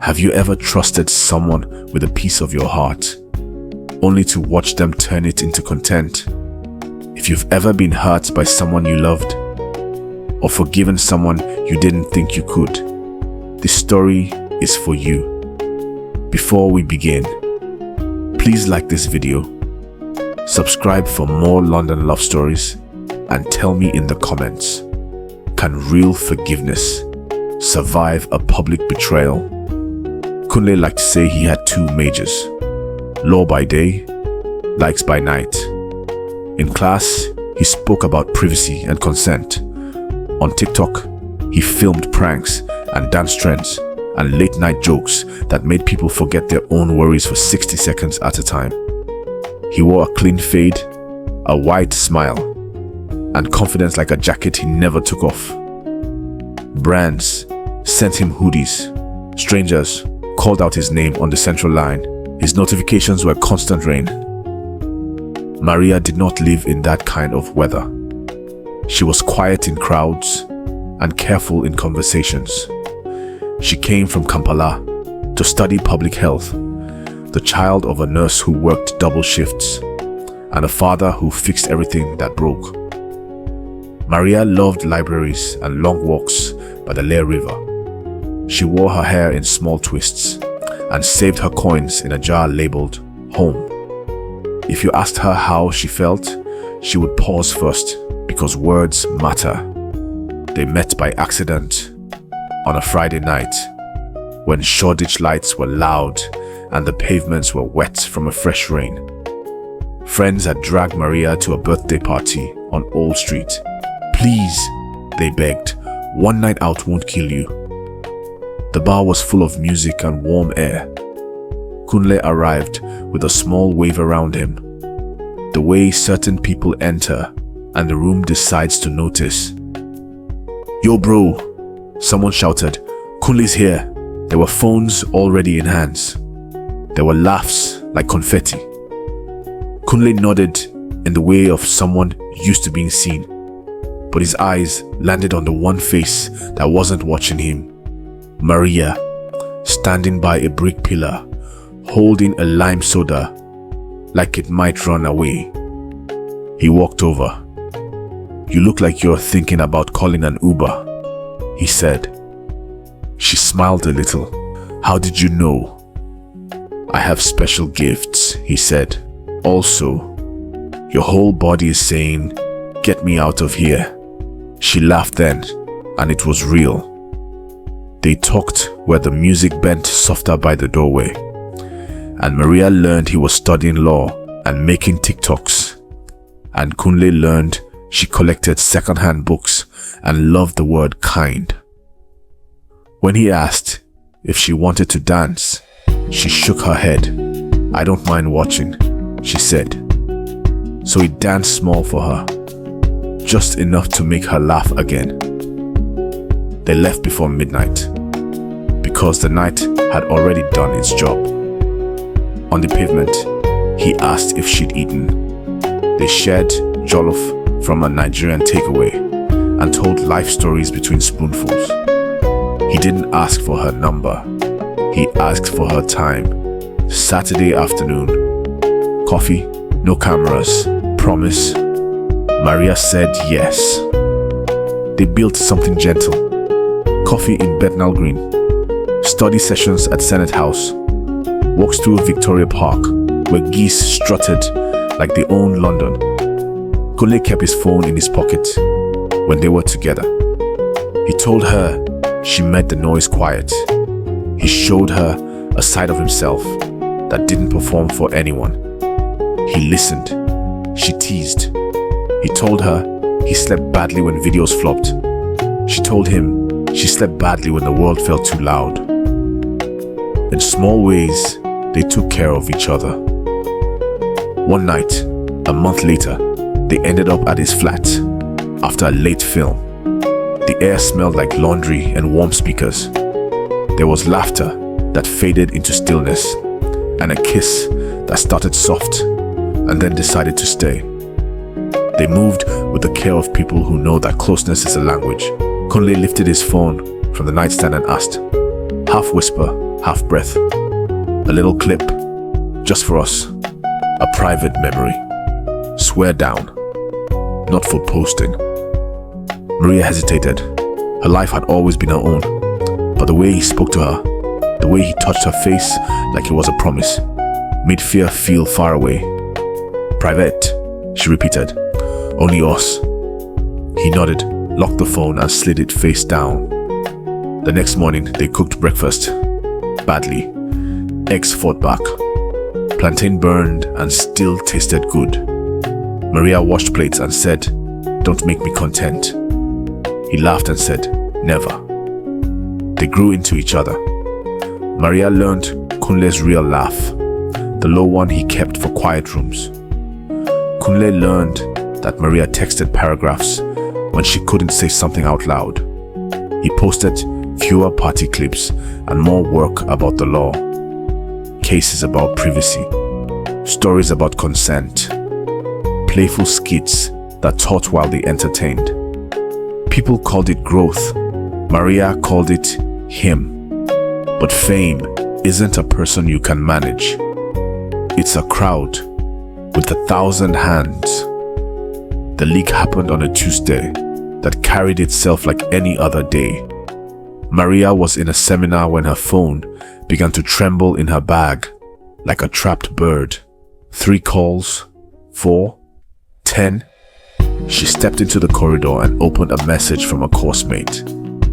Have you ever trusted someone with a piece of your heart, only to watch them turn it into contempt? If you've ever been hurt by someone you loved, or forgiven someone you didn't think you could, this story is for you. Before we begin, please like this video, subscribe for more London love stories, and tell me in the comments, can real forgiveness survive a public betrayal? Kunle liked to say he had two majors: law by day, likes by night. In class, he spoke about privacy and consent. On TikTok, he filmed pranks and dance trends and late-night jokes that made people forget their own worries for 60 seconds at a time. He wore a clean fade, a wide smile, and confidence like a jacket he never took off. Brands sent him hoodies. Strangers called out his name on the central line. His notifications were constant rain. Maria did not live in that kind of weather. She was quiet in crowds and careful in conversations. She came from Kampala to study public health, the child of a nurse who worked double shifts and a father who fixed everything that broke. Maria loved libraries and long walks by the Lea River. She wore her hair in small twists and saved her coins in a jar labeled home. If you asked her how she felt, she would pause first, because words matter. They met by accident on a Friday night when Shoreditch lights were loud and the pavements were wet from a fresh rain. Friends had dragged Maria to a birthday party on Old Street. "Please," they begged, "one night out won't kill you." The bar was full of music and warm air. Kunle arrived with a small wave around him, the way certain people enter and the room decides to notice. "Yo bro," someone shouted, "Kunle's here." There were phones already in hands. There were laughs like confetti. Kunle nodded in the way of someone used to being seen, but his eyes landed on the one face that wasn't watching him. Maria, standing by a brick pillar, holding a lime soda like it might run away. He walked over. "You look like you're thinking about calling an Uber," he said. She smiled a little. "How did you know?" "I have special gifts," he said. "Also, your whole body is saying, 'Get me out of here.'" She laughed then, and it was real. They talked where the music bent softer by the doorway, and Maria learned he was studying law and making TikToks, and Kunle learned she collected second-hand books and loved the word kind. When he asked if she wanted to dance, she shook her head. "I don't mind watching," she said. So he danced small for her, just enough to make her laugh again. They left before midnight, because the night had already done its job. On the pavement, he asked if she'd eaten. They shared jollof from a Nigerian takeaway and told life stories between spoonfuls. He didn't ask for her number. He asked for her time. Saturday afternoon. Coffee, no cameras. Promise? Maria said yes. They built something gentle. Coffee in Bethnal Green. Study sessions at Senate House. Walks through Victoria Park, where geese strutted like they owned London. Kunle kept his phone in his pocket when they were together. He told her she made the noise quiet. He showed her a side of himself that didn't perform for anyone. He listened. She teased. He told her he slept badly when videos flopped. She told him she slept badly when the world felt too loud. In small ways, they took care of each other. One night, a month later, they ended up at his flat after a late film. The air smelled like laundry and warm speakers. There was laughter that faded into stillness, and a kiss that started soft and then decided to stay. They moved with the care of people who know that closeness is a language. Kunle lifted his phone from the nightstand and asked, half whisper, half breath. A little clip, just for us. A private memory. Swear down. Not for posting. Maria hesitated. Her life had always been her own. But the way he spoke to her, the way he touched her face like it was a promise, made fear feel far away. Private, she repeated. Only us. He nodded, locked the phone and slid it face down. The next morning, they cooked breakfast. Badly. Eggs fought back. Plantain burned and still tasted good. Maria washed plates and said, "Don't make me content." He laughed and said, "Never." They grew into each other. Maria learned Kunle's real laugh, the low one he kept for quiet rooms. Kunle learned that Maria texted paragraphs when she couldn't say something out loud. He posted fewer party clips and more work about the law. Cases about privacy, stories about consent, playful skits that taught while they entertained. People called it growth. Maria called it him. But fame isn't a person you can manage. It's a crowd with 1,000 hands. The leak happened on a Tuesday that carried itself like any other day. Maria was in a seminar when her phone began to tremble in her bag like a trapped bird. 3 calls, 4, 10. She stepped into the corridor and opened a message from a course mate.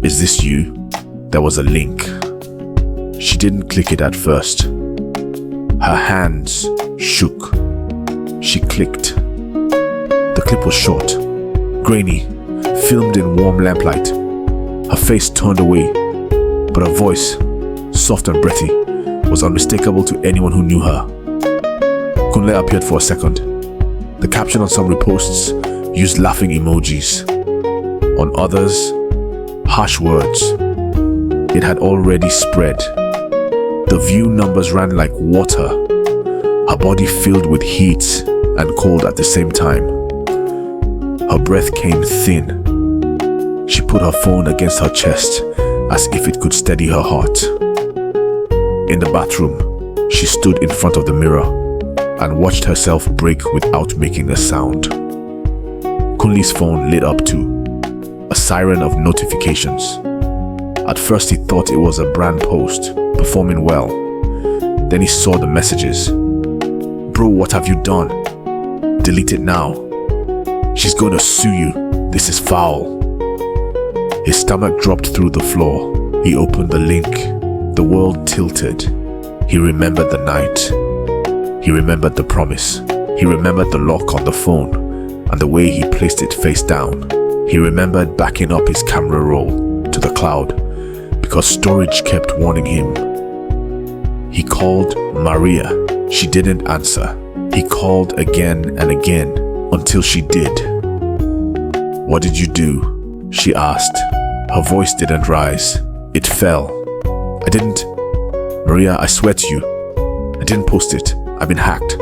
"Is this you?" There was a link. She didn't click it at first. Her hands shook. She clicked. The clip was short, grainy, filmed in warm lamplight. Her face turned away, but her voice, soft and breathy, was unmistakable to anyone who knew her. Kunle appeared for a second. The caption on some reposts used laughing emojis. On others, harsh words. It had already spread. The view numbers ran like water. Her body filled with heat and cold at the same time. Her breath came thin. She put her phone against her chest as if it could steady her heart. In the bathroom, she stood in front of the mirror and watched herself break without making a sound. Kunle's phone lit up too, a siren of notifications. At first he thought it was a brand post, performing well. Then he saw the messages. "Bro, what have you done? Delete it now. She's gonna sue you. This is foul." His stomach dropped through the floor. He opened the link. The world tilted. He remembered the night. He remembered the promise. He remembered the lock on the phone and the way he placed it face down. He remembered backing up his camera roll to the cloud because storage kept warning him. He called Maria. She didn't answer. He called again and again until she did. "What did you do?" she asked. Her voice didn't rise. It fell. "I didn't. Maria, I swear to you, I didn't post it. I've been hacked."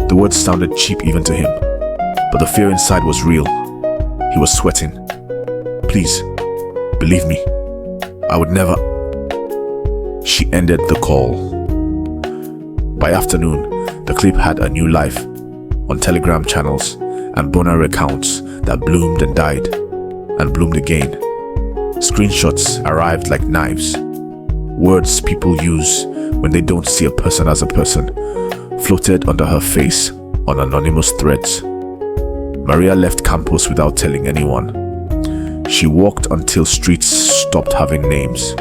The words sounded cheap even to him, but the fear inside was real. He was sweating. "Please, believe me. I would never." She ended the call. By afternoon, the clip had a new life on Telegram channels and burner accounts that bloomed and died and bloomed again. Screenshots arrived like knives. Words people use when they don't see a person as a person floated under her face on anonymous threads. Maria left campus without telling anyone. She walked until streets stopped having names.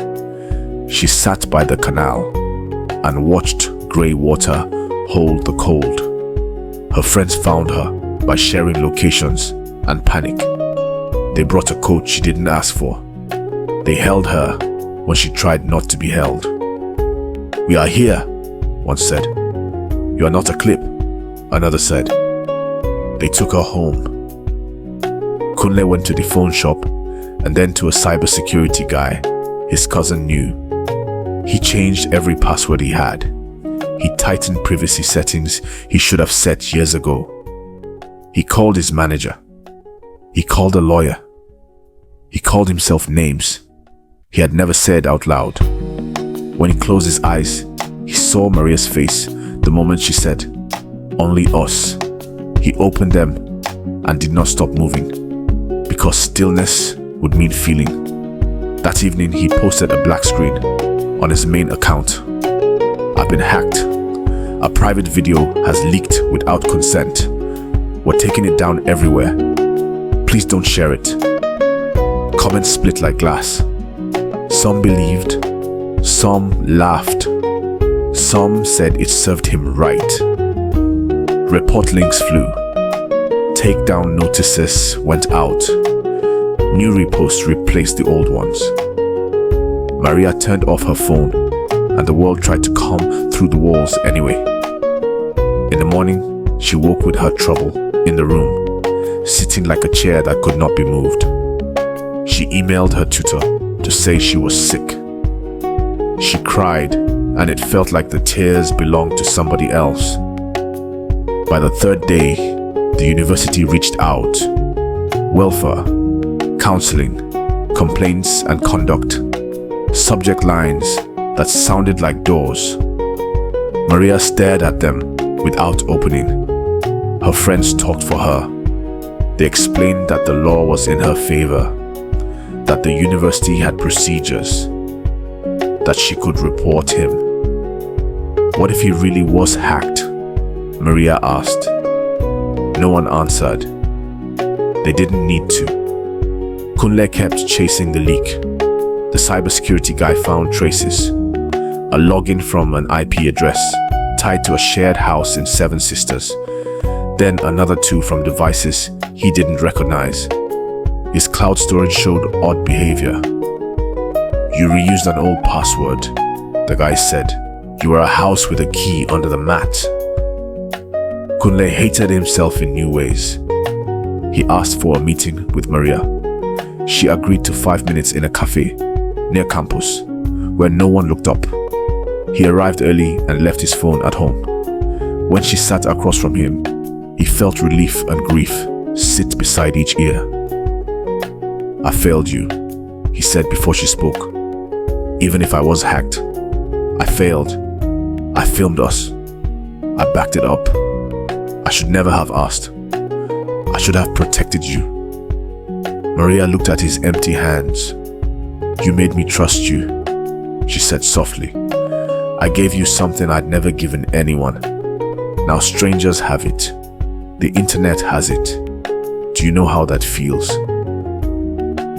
She sat by the canal and watched grey water hold the cold. Her friends found her by sharing locations and panic. They brought a coat she didn't ask for. They held her when she tried not to be held. "We are here," one said. "You are not a clip," another said. They took her home. Kunle went to the phone shop and then to a cybersecurity guy his cousin knew. He changed every password he had. He tightened privacy settings he should have set years ago. He called his manager. He called a lawyer. He called himself names he had never said out loud. When he closed his eyes, he saw Maria's face the moment she said, "Only us." He opened them and did not stop moving, because stillness would mean feeling. That evening, he posted a black screen on his main account. "I've been hacked. A private video has leaked without consent. We're taking it down everywhere. Please don't share it." Comments split like glass. Some believed, some laughed, some said it served him right. Report links flew. Takedown notices went out. New reposts replaced the old ones. Maria turned off her phone, and the world tried to come through the walls anyway. In the morning, she woke with her trouble in the room, sitting like a chair that could not be moved. She emailed her tutor to say she was sick. She cried, and it felt like the tears belonged to somebody else. By the third day, the university reached out. Welfare, counseling, complaints and conduct. Subject lines that sounded like doors. Maria stared at them without opening. Her friends talked for her. They explained that the law was in her favor, that the university had procedures, that she could report him. What if he really was hacked? Maria asked. No one answered. They didn't need to. Kunle kept chasing the leak. The cybersecurity guy found traces. A login from an IP address tied to a shared house in Seven Sisters. Then another two from devices he didn't recognize. His cloud storage showed odd behavior. "You reused an old password," the guy said. "You were a house with a key under the mat." Kunle hated himself in new ways. He asked for a meeting with Maria. She agreed to 5 minutes in a cafe near campus, where no one looked up. He arrived early and left his phone at home. When she sat across from him, he felt relief and grief sit beside each ear. "I failed you," he said before she spoke. "Even if I was hacked, I failed. I filmed us. I backed it up. I should never have asked. I should have protected you." Maria looked at his empty hands. "You made me trust you," she said softly. "I gave you something I'd never given anyone. Now strangers have it. The internet has it. Do you know how that feels?"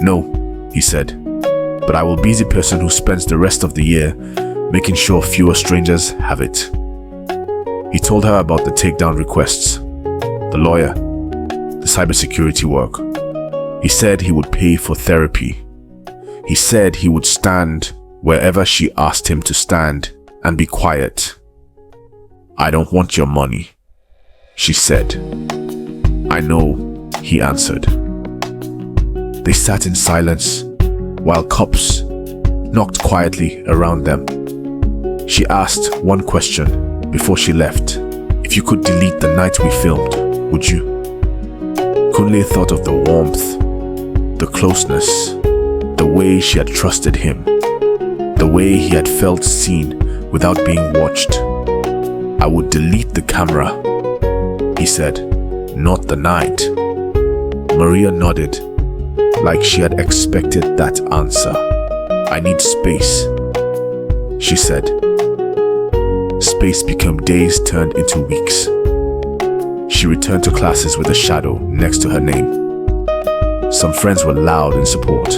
"No," he said, "but I will be the person who spends the rest of the year making sure fewer strangers have it." He told her about the takedown requests, the lawyer, the cybersecurity work. He said he would pay for therapy. He said he would stand wherever she asked him to stand and be quiet. "I don't want your money," she said. "I know," he answered. They sat in silence while cops knocked quietly around them. She asked one question before she left. "If you could delete the night we filmed, would you?" Kunle thought of the warmth, the closeness, the way she had trusted him, the way he had felt seen without being watched. "I would delete the camera," he said, "not the night." Maria nodded, like she had expected that answer. "I need space," she said. Space became days turned into weeks. She returned to classes with a shadow next to her name. Some friends were loud in support.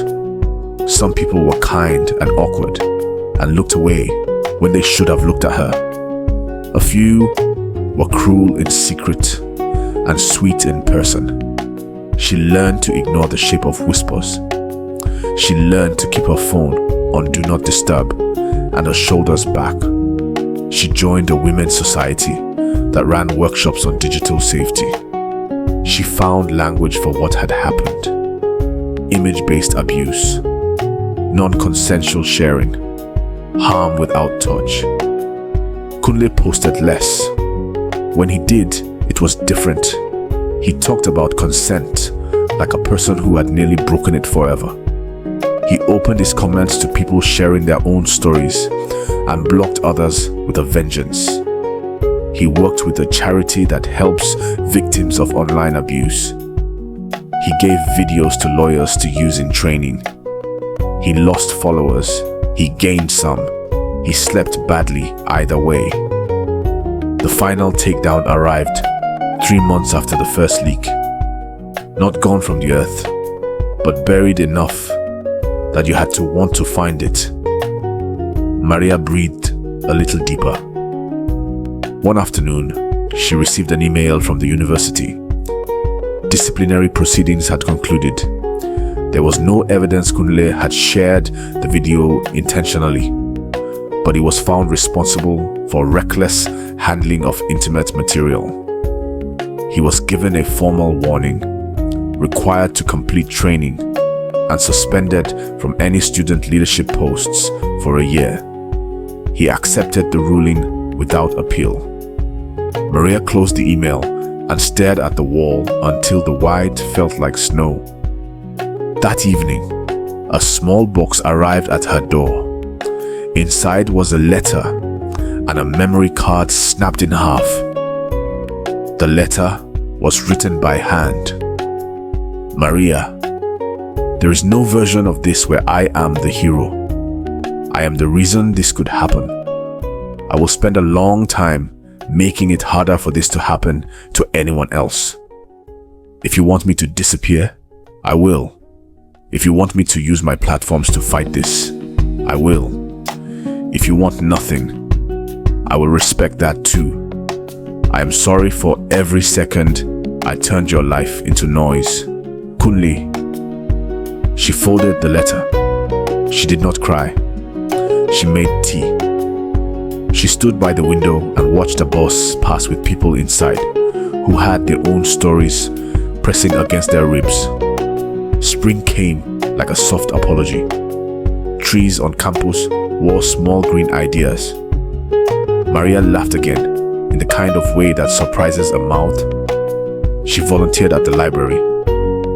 Some people were kind and awkward and looked away when they should have looked at her. A few were cruel in secret and sweet in person. She learned to ignore the shape of whispers. She learned to keep her phone on Do Not Disturb and her shoulders back. She joined a women's society that ran workshops on digital safety. She found language for what had happened. Image-based abuse, non-consensual sharing, harm without touch. Kunle posted less. When he did, it was different. He talked about consent like a person who had nearly broken it forever. He opened his comments to people sharing their own stories, and blocked others with a vengeance. He worked with a charity that helps victims of online abuse. He gave videos to lawyers to use in training. He lost followers. He gained some. He slept badly either way. The final takedown arrived 3 months after the first leak. Not gone from the earth, but buried enough that you had to want to find it. Maria breathed a little deeper. One afternoon, she received an email from the university. Disciplinary proceedings had concluded. There was no evidence Kunle had shared the video intentionally, but he was found responsible for reckless handling of intimate material. He was given a formal warning, required to complete training, and suspended from any student leadership posts for a year. He accepted the ruling without appeal. Maria closed the email and stared at the wall until the white felt like snow. That evening, a small box arrived at her door. Inside was a letter and a memory card snapped in half. The letter was written by hand. Maria, there is no version of this where I am the hero. I am the reason this could happen. I will spend a long time making it harder for this to happen to anyone else. If you want me to disappear, I will. If you want me to use my platforms to fight this, I will. If you want nothing, I will respect that too. I am sorry for every second I turned your life into noise. Kunle. She folded the letter. She did not cry. She made tea. She stood by the window and watched the bus pass with people inside who had their own stories pressing against their ribs. Spring came like a soft apology. Trees on campus wore small green ideas. Maria laughed again in the kind of way that surprises a mouth. She volunteered at the library.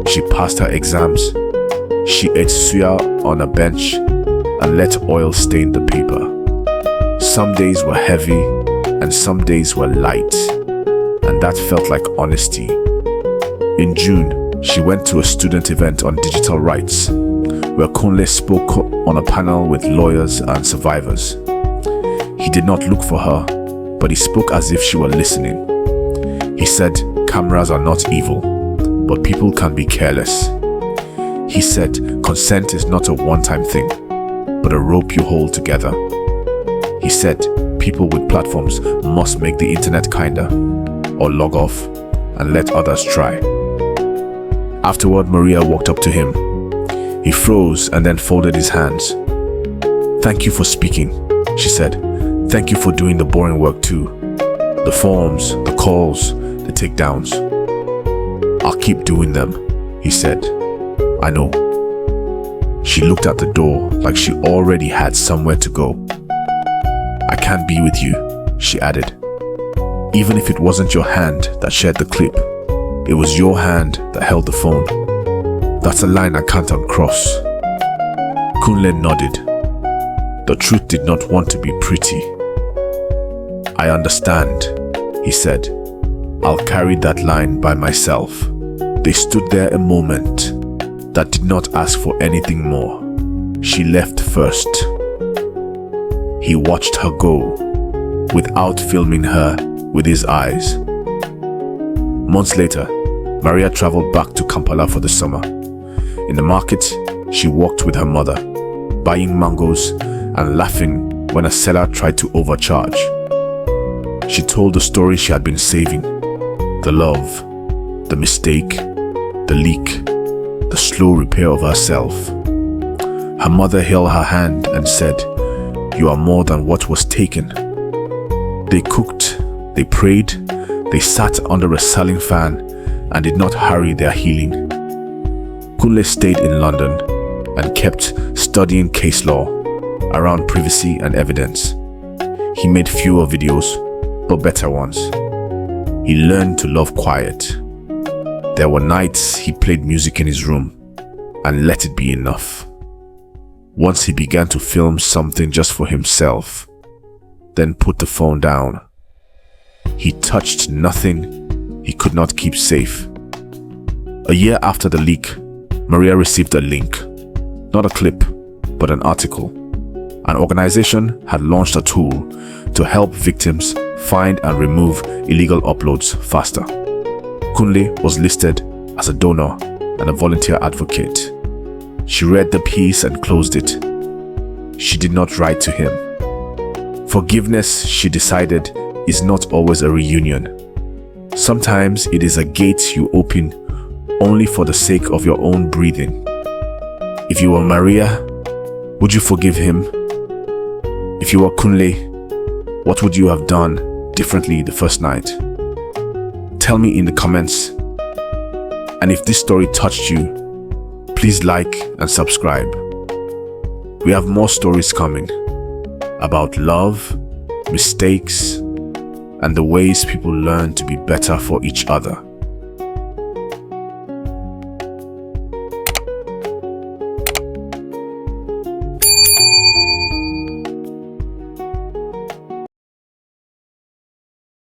She passed her exams. She ate suya on a bench and let oil stain the paper. Some days were heavy and some days were light, and that felt like honesty. In June, she went to a student event on digital rights, where Kunle spoke on a panel with lawyers and survivors. He did not look for her, but he spoke as if she were listening. He said, cameras are not evil, but people can be careless. He said, consent is not a one-time thing, but a rope you hold together. He said, people with platforms must make the internet kinder, or log off and let others try. Afterward, Maria walked up to him. He froze and then folded his hands. Thank you for speaking, she said. Thank you for doing the boring work too. The forms, the calls, the takedowns. I'll keep doing them, he said. I know. She looked at the door like she already had somewhere to go. I can't be with you, she added. Even if it wasn't your hand that shared the clip, it was your hand that held the phone. That's a line I can't uncross. Kunle nodded. The truth did not want to be pretty. I understand, he said. I'll carry that line by myself. They stood there a moment that did not ask for anything more. She left first. He watched her go, without filming her with his eyes. Months later, Maria traveled back to Kampala for the summer. In the market, she walked with her mother, buying mangoes and laughing when a seller tried to overcharge. She told the story she had been saving: the love, the mistake, the leak, the slow repair of herself. Her mother held her hand and said, "You are more than what was taken." They cooked, they prayed, they sat under a ceiling fan and did not hurry their healing. Kunle stayed in London and kept studying case law around privacy and evidence. He made fewer videos, but better ones. He learned to love quiet. There were nights he played music in his room and let it be enough. Once he began to film something just for himself, then put the phone down. He touched nothing he could not keep safe. A year after the leak, Maria received a link, not a clip, but an article. An organization had launched a tool to help victims find and remove illegal uploads faster. Kunle was listed as a donor and a volunteer advocate. She read the piece and closed it. She did not write to him. Forgiveness, she decided, is not always a reunion. Sometimes it is a gate you open only for the sake of your own breathing. If you were Maria, would you forgive him? If you were Kunle, what would you have done differently the first night? Tell me in the comments. And if this story touched you, please like and subscribe. We have more stories coming about love, mistakes, and the ways people learn to be better for each other.